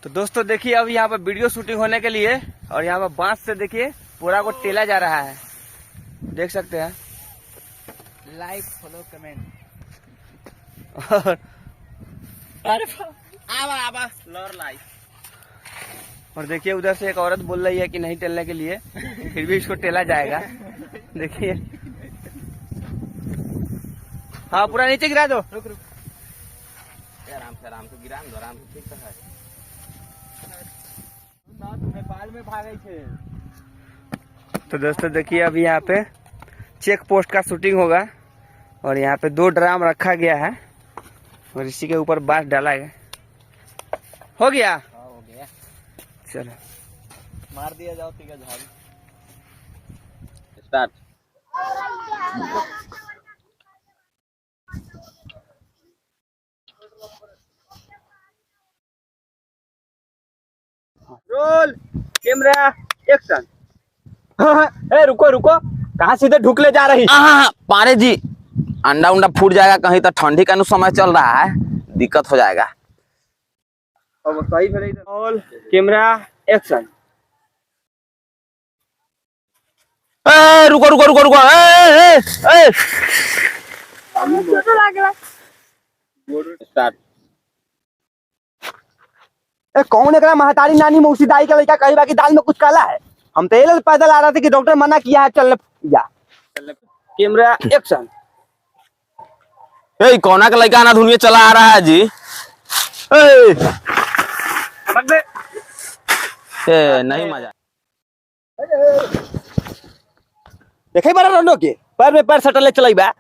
तो दोस्तों देखिए अब यहाँ पर वीडियो शूटिंग होने के लिए और यहाँ पर बांस से देखिए पूरा को टेला जा रहा है, देख सकते हैं। लाइक फॉलो कमेंट और देखिए उधर से एक औरत बोल रही है कि नहीं टेलने के लिए, फिर भी इसको टेला जाएगा। देखिए हाँ पूरा नीचे गिरा दो। रुक रुक आराम से गिरा दो, आराम से। ठीक है नेपाल में भागे थे। तो दोस्तों देखिए अभी यहाँ पे चेक पोस्ट का शूटिंग होगा और यहाँ पे 2 ड्राम रखा गया है और इसी के ऊपर बांस डाला गया। हो गया हो गया, चलो मार दिया जाओ तीगा झाड़ी। स्टार्ट। Roll camera action. ए रुको रुको, कहाँ सीधे ढुकले जा रही? पारे जी अंडा उंडा फूट जाएगा कहीं, तो ठंडी का समय चल रहा है, दिक्कत हो जाएगा। अब सही रोल कैमरा एक्शन। ए रुको रुको रुको रुको, ए ए ए स्टार्ट। कौन एकरा महतारी नानी मौसी दाई का लड़का कही बाकी दाल में कुछ काला है। हम तो ये पैदल आ रहा था कि डॉक्टर मना किया है चलने जा। Camera action. ए कोना का लड़का ना धुनिया चला आ रहा है जी। ए नहीं मजा। देखे बड़ा रनो के पैर में पैर सटले चलाई बा।